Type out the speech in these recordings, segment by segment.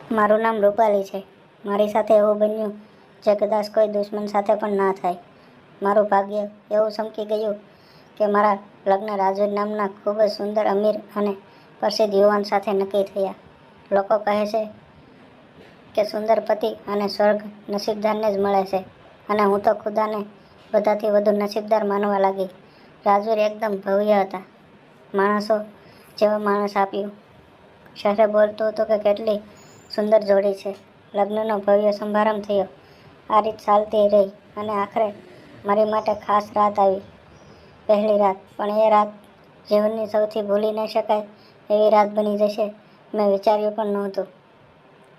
મારું નામ રૂપાલી છે. મારી સાથે એવું બન્યું જે કદાચ કોઈ દુશ્મન સાથે પણ ના થાય. મારું ભાગ્ય એવું ચમકી ગયું કે મારા લગ્ન રાજવીર નામના ખૂબ જ સુંદર, અમીર અને પ્રસિદ્ધ યુવાન સાથે નક્કી થયા. લોકો કહે છે કે સુંદર પતિ અને સ્વર્ગ નસીબદારને જ મળે છે, અને હું તો ખુદાને બધાથી વધુ નસીબદાર માનવા લાગી. રાજવીર એકદમ ભવ્ય હતા, માણસો જેવા માણસ આપ્યું. શહેરે બોલતું હતું કે કેટલી સુંદર જોડી છે. લગ્નનો ભવ્ય સમારંભ થયો. આ રીત ચાલતી રહી અને આખરે મારી માટે ખાસ રાત આવી. પહેલી રાત. પણ એ રાત જીવનની સૌથી ભૂલી ન શકાય એવી રાત બની જશે મેં વિચાર્યું પણ નહોતું.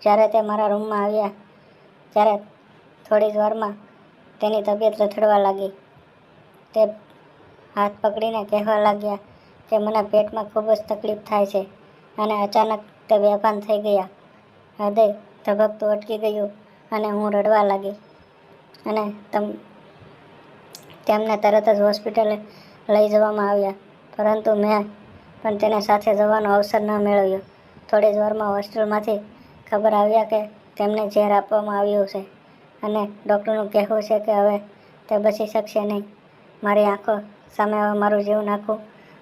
જ્યારે તે મારા રૂમમાં આવ્યા ત્યારે થોડી જ વારમાં તેની તબિયત લથડવા લાગી. તે હાથ પકડીને કહેવા લાગ્યા કે મને પેટમાં ખૂબ જ તકલીફ થાય છે, અને અચાનક તે બેભાન થઈ ગયા. હૃદય ધબકતું અટકી ગયું અને હું રડવા લાગી, અને તેમને તરત જ હોસ્પિટલે લઈ જવામાં આવ્યા. પરંતુ મેં પણ તેને સાથે જવાનો અવસર ન મેળવ્યો. થોડી જ વારમાં હોસ્પિટલમાંથી ખબર આવ્યા કે તેમને ઝેર આપવામાં આવ્યું છે, અને ડૉક્ટરનું કહેવું છે કે હવે તે બચી શકશે નહીં. મારી આંખો સામે હવે મારું જીવન આખું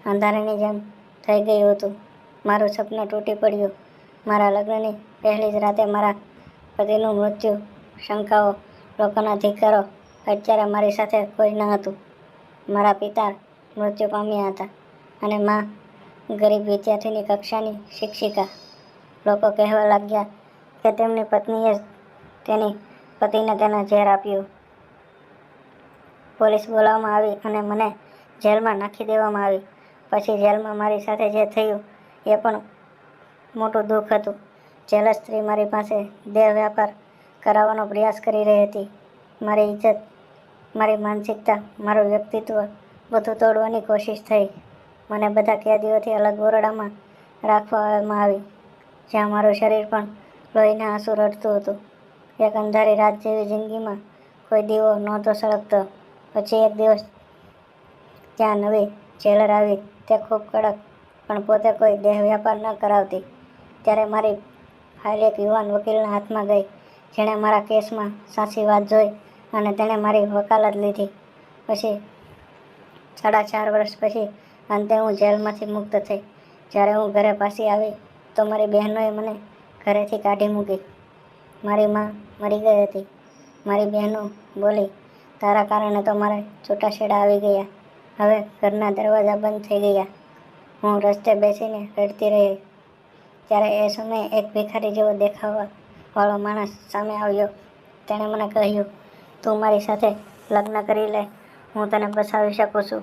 અંધારાની જેમ થઈ ગયું હતું. મારું સપનું તૂટી પડ્યું. મારા લગ્નની પહેલી જ રાતે મારા પતિનું મૃત્યુ, શંકાઓ, લોકોના ધિક્કારો. અત્યારે મારી સાથે કોઈ ન હતું. મારા પિતા મૃત્યુ પામ્યા હતા, અને મા ગરીબ વિદ્યાર્થીની કક્ષાની શિક્ષિકા. લોકો કહેવા લાગ્યા કે તેમની પત્નીએ જ તેની પતિને તેને ઝેર આપ્યું. પોલીસ બોલાવવામાં આવી અને મને જેલમાં નાખી દેવામાં આવી. પછી જેલમાં મારી સાથે જે થયું એ પણ મોટું દુઃખ હતું. જેલર સ્ત્રી મારી પાસે દેહ વ્યાપાર કરાવવાનો પ્રયાસ કરી રહી હતી. મારી ઇજ્જત, મારી માનસિકતા, મારું વ્યક્તિત્વ બધું તોડવાની કોશિશ થઈ. મને બધા કેદીઓથી અલગ ઓરડામાં રાખવામાં આવી, જ્યાં મારું શરીર પણ લોહીના આંસુ રડતું હતું. એક અંધારી રાત જેવી જિંદગીમાં કોઈ દીવો નહોતો સળગતો. પછી એક દિવસ ત્યાં નવી જેલર આવી. તે ખૂબ કડક, પણ પોતે કોઈ દેહ વ્યાપાર ન કરાવતી. ત્યારે મારી ફાઇલ એક યુવાન વકીલના હાથમાં ગઈ, જેણે મારા કેસમાં સાચી વાત જોઈ અને તેણે મારી વકાલત લીધી. પછી 4.5 વર્ષ પછી અંતે હું જેલમાંથી મુક્ત થઈ. જ્યારે હું ઘરે પાછી આવી તો મારી બહેનોએ મને ઘરેથી કાઢી મૂકી. મારી મા મરી ગઈ હતી. મારી બહેનો બોલી, તારા કારણે તો મારે છૂટાછેડા આવી ગયા. હવે ઘરના દરવાજા બંધ થઈ ગયા. હું રસ્તે બેસીને રડતી રહી. ત્યારે એ સમયે એક ભિખારી જેવો દેખાવવાળો માણસ સામે આવ્યો. તેણે મને કહ્યું, તું મારી સાથે લગ્ન કરી લે, હું તને બચાવી શકું છું.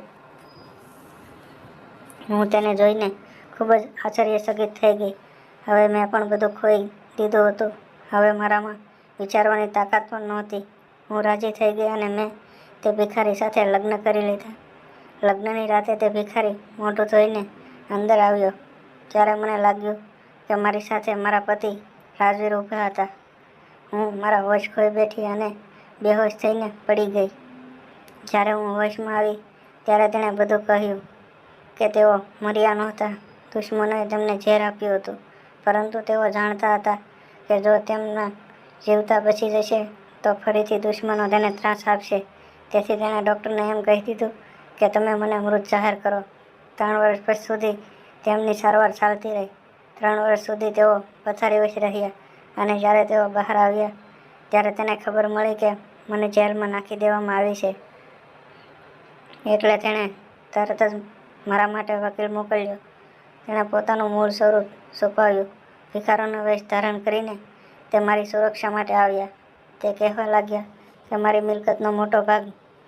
હું તેને જોઈને ખૂબ જ આશ્ચર્યચકિત થઈ ગઈ. હવે મેં પણ બધું ખોઈ દીધું હતું. હવે મારામાં વિચારવાની તાકાત પણ નહોતી. હું રાજી થઈ ગઈ અને મેં તે ભિખારી સાથે લગ્ન કરી લીધા. લગ્નની રાતે તે ભિખારી મોઢું ધોઈને અંદર આવ્યો ત્યારે મને લાગ્યું કે મારી સાથે મારા પતિ રાજવીર ઊભા હતા. હું મારા હોશ ખોઈ બેઠી અને બેહોશ થઈને પડી ગઈ. જ્યારે હું હોશમાં આવી ત્યારે તેણે બધું કહ્યું કે તેઓ મર્યા નહોતા. દુશ્મનોએ તેમને ઝેર આપ્યું હતું, પરંતુ તેઓ જાણતા હતા કે જો તેમના જીવતા બચી જશે તો ફરીથી દુશ્મનો તેને ત્રાસ આપશે. તેથી તેણે ડૉક્ટરને એમ કહી દીધું કે તમે મને મૃત જાહેર કરો. 3 વર્ષ સુધી તેમની સારવાર ચાલતી રહી. 3 વર્ષ સુધી તેઓ પથારીઓ જ રહ્યા, અને જ્યારે તેઓ બહાર આવ્યા ત્યારે તેને ખબર મળી કે મને જેલમાં નાખી દેવામાં આવી છે. એટલે તેણે તરત જ મારા માટે વકીલ મોકલ્યો. તેણે પોતાનું મૂળ સ્વરૂપ છુપાવ્યું. ભિખારીનો વેશ ધારણ કરીને તે મારી સુરક્ષા માટે આવ્યા. તે કહેવા લાગ્યા કે મારી મિલકતનો મોટો ભાગ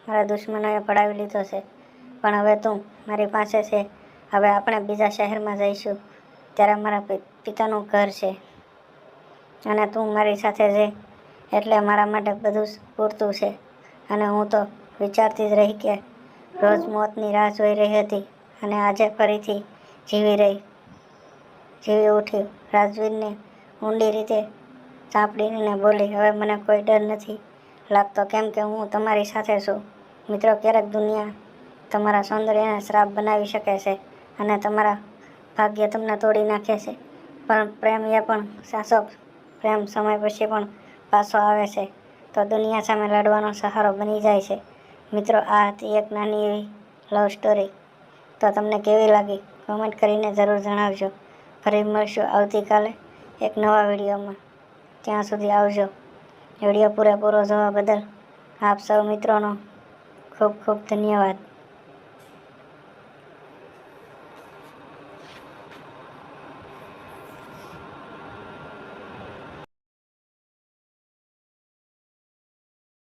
મારા દુશ્મનોએ પડાવી લીધો છે, પણ હવે તું મારી પાસે છે. હવે આપણે બીજા શહેરમાં જઈશું. ત્યારે મારા પિતાનું ઘર છે, અને તું મારી સાથે છે, એટલે મારા માટે બધું પૂરતું છે. અને હું તો વિચારતી જ રહી કે રોજ મોતની રાહ જોઈ રહી હતી, અને આજે ફરીથી જીવી ઉઠી. રાજવીરને ઊંડી રીતે ચાંપડીને બોલી, હવે મને કોઈ ડર નથી લાગતો, કેમ કે હું તમારી સાથે છું. મિત્રો, ક્યારેક દુનિયા તમારા સૌંદર્યને શ્રાપ બનાવી શકે છે, અને તમારા ભાગ્ય તમને તોડી નાખે છે, પણ પ્રેમ એ પણ સાચો પ્રેમ સમય પછી પણ પાછો આવે છે તો દુનિયા સામે લડવાનો સહારો બની જાય છે. મિત્રો, આ હતી એક નાની એવી લવ સ્ટોરી. તો તમને કેવી લાગી કમેન્ટ કરીને જરૂર જણાવજો. ફરી મળશું આવતીકાલે એક નવા વિડીયોમાં. ત્યાં સુધી આવજો. વિડીયો પૂરેપૂરો જોવા બદલ આપ સૌ મિત્રોનો ખૂબ ખૂબ ધન્યવાદ.